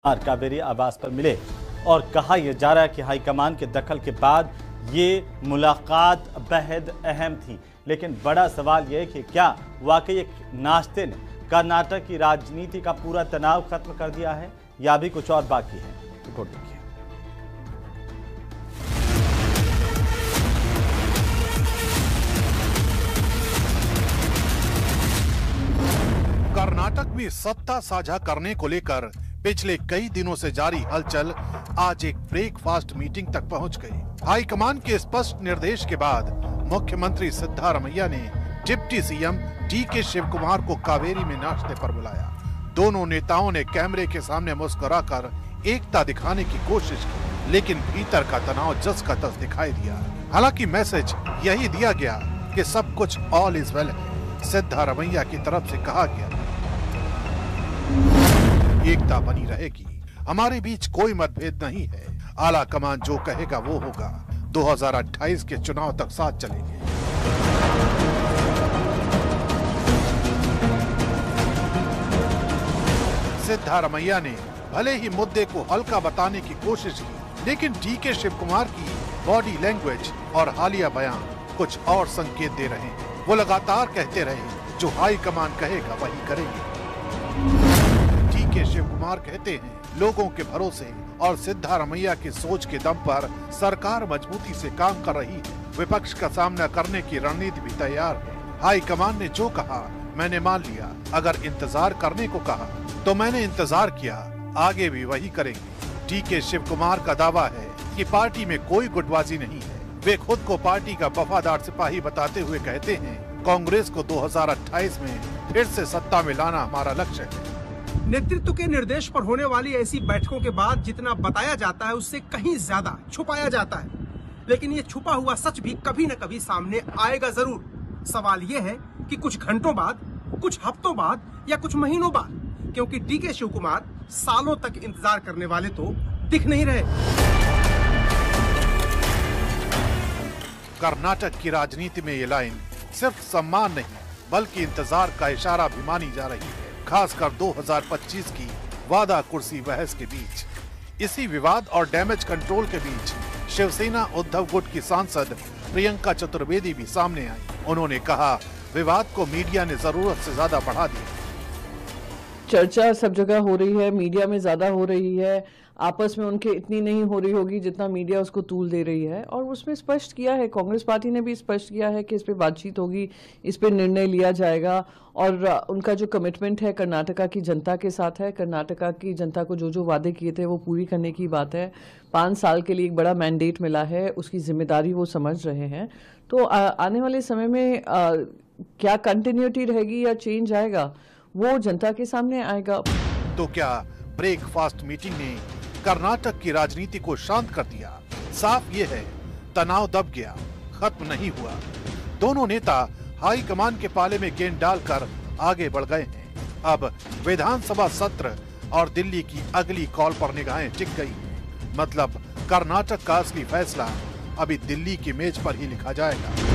कावेरी आवास पर मिले और कहा यह जा रहा है कि हाईकमान के दखल के बाद ये मुलाकात बेहद अहम थी। लेकिन बड़ा सवाल यह है कि क्या वाकई एक नाश्ते ने कर्नाटक की राजनीति का पूरा तनाव खत्म कर दिया है या भी कुछ और बाकी है। रिपोर्ट देखिए। कर्नाटक में सत्ता साझा करने को लेकर पिछले कई दिनों से जारी हलचल आज एक ब्रेकफास्ट मीटिंग तक पहुंच गई। हाईकमान के स्पष्ट निर्देश के बाद मुख्यमंत्री सिद्धारमैया ने डिप्टी सीएम डीके शिवकुमार को कावेरी में नाश्ते पर बुलाया। दोनों नेताओं ने कैमरे के सामने मुस्कुराकर एकता दिखाने की कोशिश की, लेकिन भीतर का तनाव जस का तस दिखाई दिया। हालांकि मैसेज यही दिया गया कि सब कुछ ऑल इज वेल है। सिद्धारमैया की तरफ से कहा गया एकता बनी रहेगी, हमारे बीच कोई मतभेद नहीं है। आला कमान जो कहेगा वो होगा। 2028 के चुनाव तक साथ चलेंगे। सिद्धारमैया ने भले ही मुद्दे को हल्का बताने की कोशिश की, लेकिन डीके शिवकुमार की बॉडी लैंग्वेज और हालिया बयान कुछ और संकेत दे रहे हैं। वो लगातार कहते रहे जो हाई कमान कहेगा वही करेंगे। डीके शिवकुमार कहते हैं लोगों के भरोसे और सिद्धारमैया की सोच के दम पर सरकार मजबूती से काम कर रही है। विपक्ष का सामना करने की रणनीति भी तैयार है। हाई कमान ने जो कहा मैंने मान लिया, अगर इंतजार करने को कहा तो मैंने इंतजार किया, आगे भी वही करेंगे। डीके शिवकुमार का दावा है कि पार्टी में कोई गुटबाजी नहीं है। वे खुद को पार्टी का वफादार सिपाही बताते हुए कहते हैं कांग्रेस को 2028 में फिर से सत्ता में लाना हमारा लक्ष्य है। नेतृत्व के निर्देश पर होने वाली ऐसी बैठकों के बाद जितना बताया जाता है उससे कहीं ज्यादा छुपाया जाता है, लेकिन ये छुपा हुआ सच भी कभी न कभी सामने आएगा जरूर। सवाल ये है कि कुछ घंटों बाद, कुछ हफ्तों बाद या कुछ महीनों बाद, क्योंकि डीके शिवकुमार सालों तक इंतजार करने वाले तो दिख नहीं रहे। कर्नाटक की राजनीति में ये लाइन सिर्फ सम्मान नहीं बल्कि इंतजार का इशारा भी मानी जा रही है, खासकर 2025 की वादा कुर्सी बहस के बीच। इसी विवाद और डैमेज कंट्रोल के बीच शिवसेना उद्धव गुट की सांसद प्रियंका चतुर्वेदी भी सामने आई। उन्होंने कहा विवाद को मीडिया ने जरूरत से ज्यादा बढ़ा दिया। चर्चा सब जगह हो रही है, मीडिया में ज्यादा हो रही है, आपस में उनके इतनी नहीं हो रही होगी जितना मीडिया उसको तूल दे रही है। और उसमें स्पष्ट किया है, कांग्रेस पार्टी ने भी स्पष्ट किया है कि इस पे बातचीत होगी, इस पे निर्णय लिया जाएगा। और उनका जो कमिटमेंट है कर्नाटका की जनता के साथ है। कर्नाटका की जनता को जो जो वादे किए थे वो पूरी करने की बात है। 5 साल के लिए एक बड़ा मैंडेट मिला है, उसकी जिम्मेदारी वो समझ रहे हैं। तो आने वाले समय में क्या कंटिन्यूटी रहेगी या चेंज आएगा वो जनता के सामने आएगा। तो क्या ब्रेकफास्ट मीटिंग ने कर्नाटक की राजनीति को शांत कर दिया? साफ ये है तनाव दब गया, खत्म नहीं हुआ। दोनों नेता हाई कमान के पाले में गेंद डालकर आगे बढ़ गए हैं। अब विधानसभा सत्र और दिल्ली की अगली कॉल पर निगाहें टिक गई हैं। मतलब कर्नाटक का असली फैसला अभी दिल्ली की मेज पर ही लिखा जाएगा।